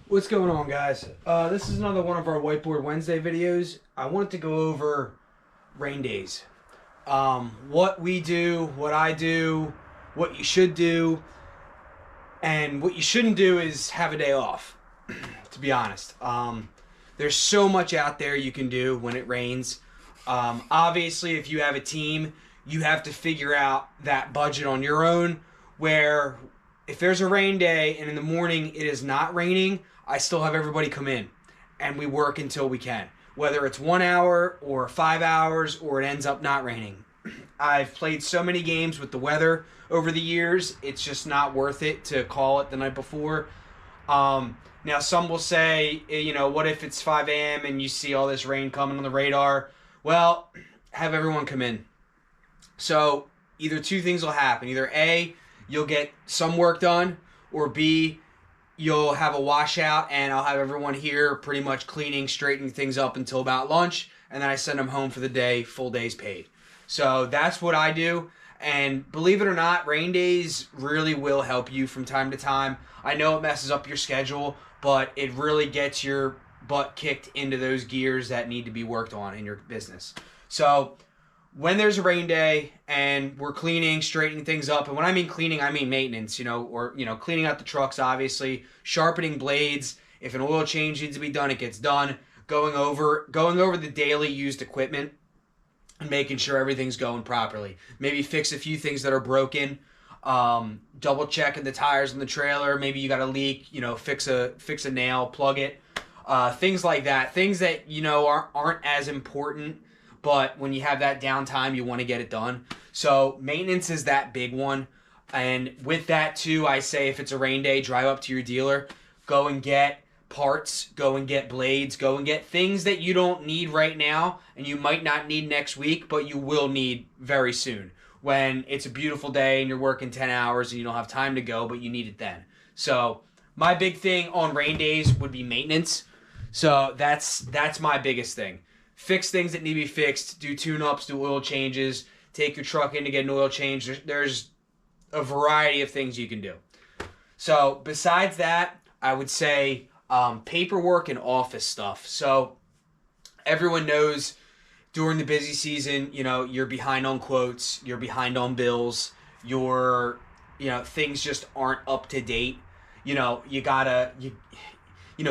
What's going on, guys? This is another one of our Whiteboard Wednesday videos. I wanted to go over rain days. What we do, what I do, what you should do, and what you shouldn't do is have a day off, to be honest. There's so much out there you can do when it rains. Obviously, if you have a team, you have to figure out that budget on your own, where if there's a rain day and in the morning it is not raining, I still have everybody come in and we work until we can. Whether it's 1 hour or 5 hours or it ends up not raining. I've played so many games with the weather over the years, it's just not worth it to call it the night before. Now, some will say, what if it's 5 a.m. and you see all this rain coming on the radar? Well, have everyone come in. So either two things will happen. Either A, you'll get some work done, or B, you'll have a washout and I'll have everyone here pretty much cleaning, straightening things up until about lunch, and then I send them home for the day, full days paid. So that's what I do. And believe it or not, rain days really will help you from time to time. I know it messes up your schedule, but it really gets your butt kicked into those gears that need to be worked on in your business. So when there's a rain day and we're cleaning, straightening things up, and when I mean cleaning, I mean maintenance, or cleaning out the trucks, obviously, sharpening blades. If an oil change needs to be done, it gets done. Going over the daily used equipment and making sure everything's going properly. Maybe fix a few things that are broken. Double checking the tires on the trailer. Maybe you got a leak. Fix a nail, plug it. Things like that. Things that aren't as important, but when you have that downtime, you want to get it done. So maintenance is that big one. And with that too, I say if it's a rain day, drive up to your dealer, go and get parts, go and get blades, go and get things that you don't need right now and you might not need next week, but you will need very soon when it's a beautiful day and you're working 10 hours and you don't have time to go, but you need it then. So my big thing on rain days would be maintenance. So that's my biggest thing. Fix things that need to be fixed, do tune-ups, do oil changes, take your truck in to get an oil change. There's a variety of things you can do. So besides that, I would say paperwork and office stuff. So everyone knows during the busy season, you're behind on quotes, you're behind on bills, things just aren't up to date. You gotta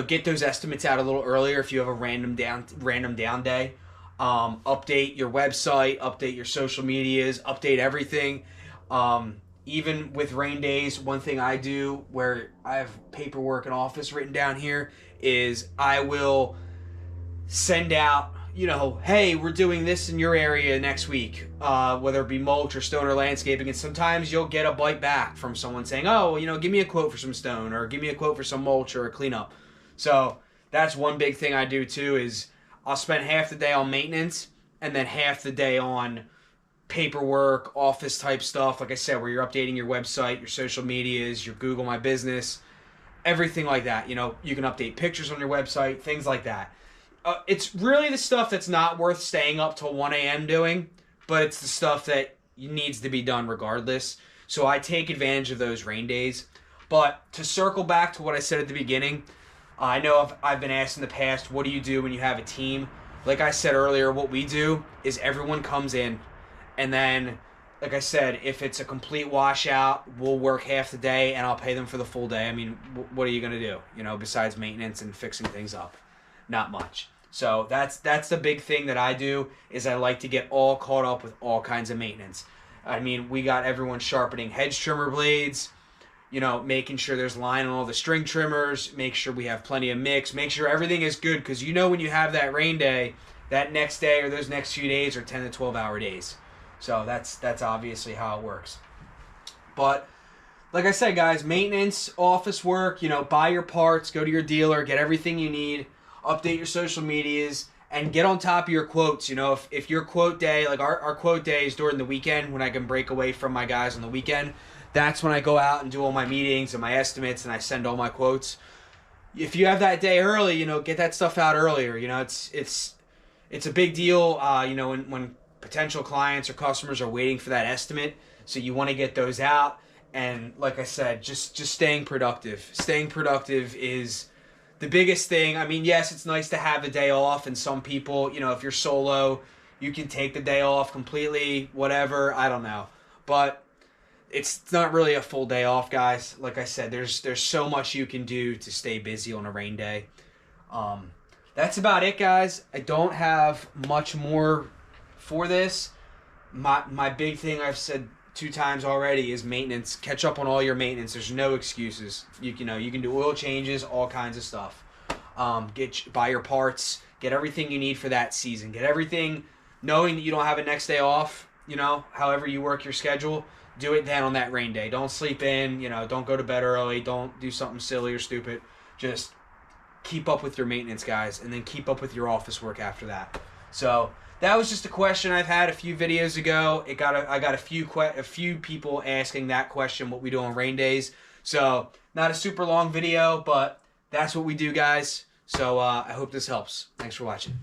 get those estimates out a little earlier if you have a random down day. Update your website, update your social medias, update everything. Even with rain days, one thing I do where I have paperwork and office written down here is I will send out, hey, we're doing this in your area next week, whether it be mulch or stone or landscaping. And sometimes you'll get a bite back from someone saying, oh, give me a quote for some stone or give me a quote for some mulch or a cleanup. So that's one big thing I do too is I'll spend half the day on maintenance and then half the day on paperwork, office type stuff. Like I said, where you're updating your website, your social medias, your Google My Business, everything like that. You can update pictures on your website, things like that. It's really the stuff that's not worth staying up till 1 a.m. doing, but it's the stuff that needs to be done regardless. So I take advantage of those rain days. But to circle back to what I said at the beginning, I know I've been asked in the past, what do you do when you have a team? Like I said earlier, what we do is everyone comes in, and then, like I said, if it's a complete washout, we'll work half the day and I'll pay them for the full day. I mean, what are you going to do, besides maintenance and fixing things up? Not much. So that's the big thing that I do is I like to get all caught up with all kinds of maintenance. I mean, we got everyone sharpening hedge trimmer blades, making sure there's line on all the string trimmers, make sure we have plenty of mix, make sure everything is good, because when you have that rain day, that next day or those next few days are 10 to 12 hour days. So that's obviously how it works. But like I said, guys, maintenance, office work, buy your parts, go to your dealer, get everything you need, update your social medias, and get on top of your quotes. If your quote day, like our quote day is during the weekend when I can break away from my guys on the weekend. That's when I go out and do all my meetings and my estimates and I send all my quotes. If you have that day early, get that stuff out earlier. It's a big deal, when potential clients or customers are waiting for that estimate. So you want to get those out. And like I said, just staying productive. Staying productive is the biggest thing, I mean, yes, it's nice to have a day off, and some people, you know, if you're solo, you can take the day off completely, whatever, I don't know. But it's not really a full day off, guys. Like I said, there's so much you can do to stay busy on a rain day. That's about it, guys. I don't have much more for this. My big thing I've said 2 times already is maintenance. Catch up on all your maintenance. There's no excuses. You know you can do oil changes, all kinds of stuff. Buy your parts. Get everything you need for that season. Get everything, knowing that you don't have a next day off. You know, however you work your schedule, do it then on that rain day. Don't sleep in. You know, don't go to bed early. Don't do something silly or stupid. Just keep up with your maintenance, guys, and then keep up with your office work after that. So that was just a question I've had a few videos ago. I got a few people asking that question, what we do on rain days. So not a super long video, but that's what we do, guys. So I hope this helps. Thanks for watching.